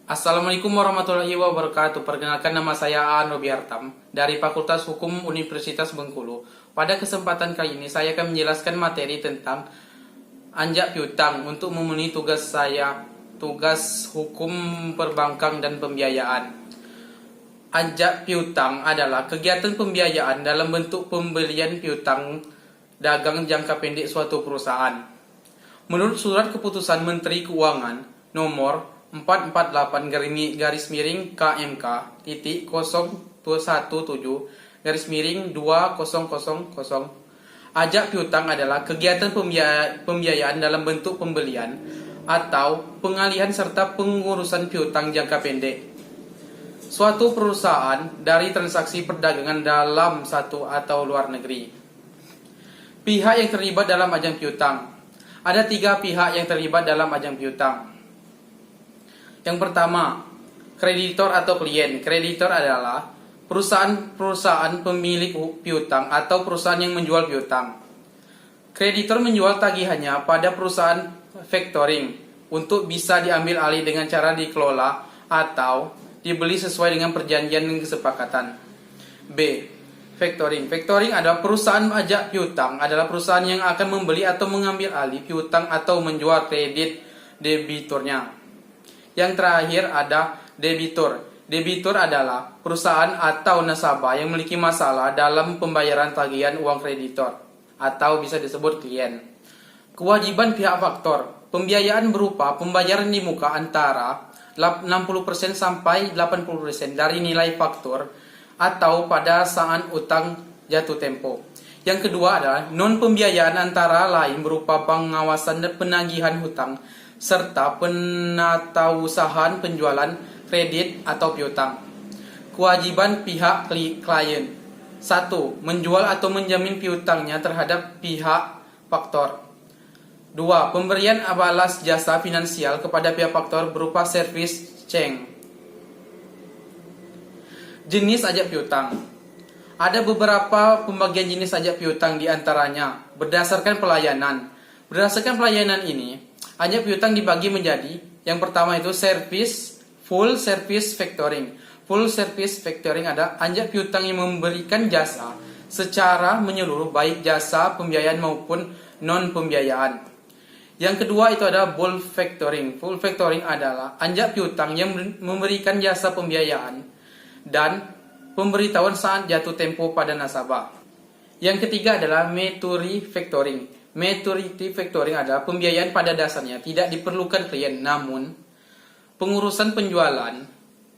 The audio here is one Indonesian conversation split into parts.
Assalamualaikum warahmatullahi wabarakatuh. Perkenalkan, nama saya Aan Robiartam dari Fakultas Hukum Universitas Bengkulu. Pada kesempatan kali ini saya akan menjelaskan materi tentang anjak piutang untuk memenuhi tugas saya, tugas hukum perbankan dan pembiayaan. Anjak piutang adalah kegiatan pembiayaan dalam bentuk pembelian piutang dagang jangka pendek suatu perusahaan. Menurut Surat Keputusan Menteri Keuangan nomor 448 garis miring KMK titik 017 garis miring 2000. Ajak piutang adalah kegiatan pembiayaan dalam bentuk pembelian atau pengalihan serta pengurusan piutang jangka pendek suatu perusahaan dari transaksi perdagangan dalam satu atau luar negeri. Pihak yang terlibat dalam ajang piutang. Ada 3 pihak yang terlibat dalam ajang piutang. Yang pertama, kreditor atau klien. Kreditor adalah perusahaan pemilik piutang atau perusahaan yang menjual piutang. Kreditor menjual tagihannya pada perusahaan factoring untuk bisa diambil alih dengan cara dikelola atau dibeli sesuai dengan perjanjian dan kesepakatan. B. Factoring. Factoring adalah perusahaan ajak piutang, adalah perusahaan yang akan membeli atau mengambil alih piutang atau menjual kredit debiturnya. Yang terakhir ada debitur. Debitur adalah perusahaan atau nasabah yang memiliki masalah dalam pembayaran tagihan uang kreditor atau bisa disebut klien. Kewajiban pihak faktor. Pembiayaan berupa pembayaran di muka antara 60% sampai 80% dari nilai faktur atau pada saat utang jatuh tempo. Yang kedua adalah non pembiayaan, antara lain berupa pengawasan dan penagihan hutang serta penatausahaan penjualan kredit atau piutang. Kewajiban pihak klien. 1. Menjual atau menjamin piutangnya terhadap pihak faktor. 2. Pemberian balas jasa finansial kepada pihak faktor berupa servis ceng. Jenis ajak piutang. Ada beberapa pembagian jenis ajak piutang, diantaranya berdasarkan pelayanan. Berdasarkan pelayanan ini, ajak piutang dibagi menjadi, yang pertama itu full service factoring. Full service factoring ada ajak piutang yang memberikan jasa secara menyeluruh, baik jasa pembiayaan maupun non pembiayaan. Yang kedua itu ada bulk factoring. Full factoring adalah ajak piutang yang memberikan jasa pembiayaan dan pemberitahuan saat jatuh tempo pada nasabah. Yang ketiga adalah maturity factoring. Maturity factoring adalah pembiayaan pada dasarnya tidak diperlukan klien, namun pengurusan penjualan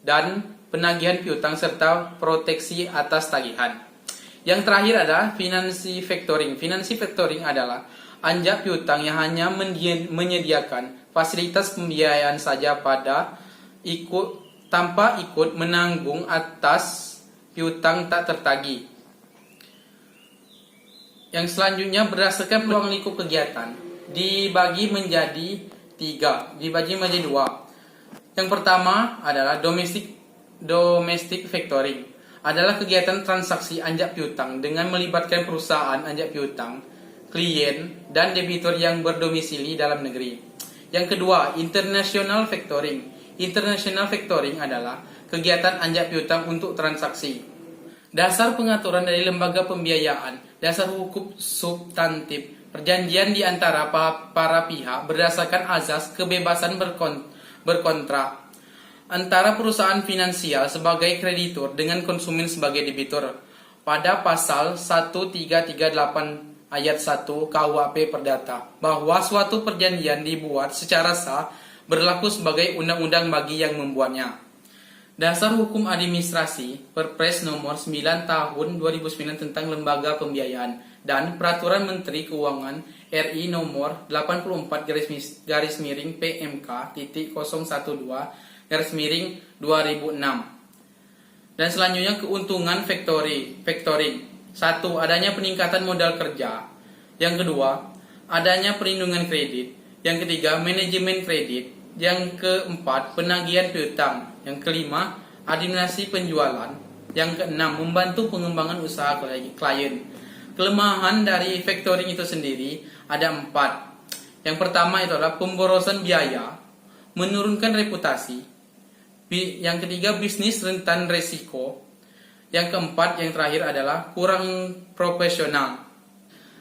dan penagihan piutang serta proteksi atas tagihan. Yang terakhir adalah financing factoring. Financing factoring adalah anjak piutang yang hanya menyediakan fasilitas pembiayaan saja tanpa ikut menanggung atas piutang tak tertagih. Yang selanjutnya berdasarkan peluang lingkup kegiatan dibagi menjadi 2. Yang pertama adalah domestic factoring. Adalah kegiatan transaksi anjak piutang dengan melibatkan perusahaan anjak piutang, klien, dan debitur yang berdomisili dalam negeri. Yang kedua, international factoring. International factoring adalah kegiatan anjak piutang untuk transaksi. Dasar pengaturan dari lembaga pembiayaan. Dasar hukum substantif. Perjanjian di antara para pihak berdasarkan azas kebebasan berkontrak antara perusahaan finansial sebagai kreditur dengan konsumen sebagai debitur. Pada pasal 1338 ayat 1 KUHP Perdata, bahwa suatu perjanjian dibuat secara sah berlaku sebagai undang-undang bagi yang membuatnya. Dasar Hukum Administrasi Perpres nomor 9 tahun 2009 tentang lembaga pembiayaan dan Peraturan Menteri Keuangan RI nomor 84 garis miring PMK titik 012 garis miring 2006. Dan selanjutnya keuntungan factoring. 1. Adanya peningkatan modal kerja. Yang kedua, adanya perlindungan kredit. Yang ketiga, manajemen kredit. Yang keempat, penagihan piutang. Yang kelima, administrasi penjualan. Yang keenam, membantu pengembangan usaha klien. Kelemahan dari factoring itu sendiri ada 4. Yang pertama itu adalah pemborosan biaya, menurunkan reputasi, Yang ketiga, bisnis rentan resiko. Yang keempat, yang terakhir adalah kurang profesional.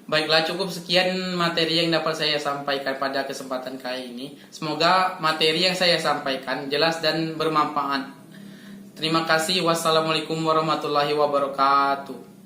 Baiklah, cukup sekian materi yang dapat saya sampaikan pada kesempatan kali ini. Semoga materi yang saya sampaikan jelas dan bermanfaat. Terima kasih. Wassalamualaikum warahmatullahi wabarakatuh.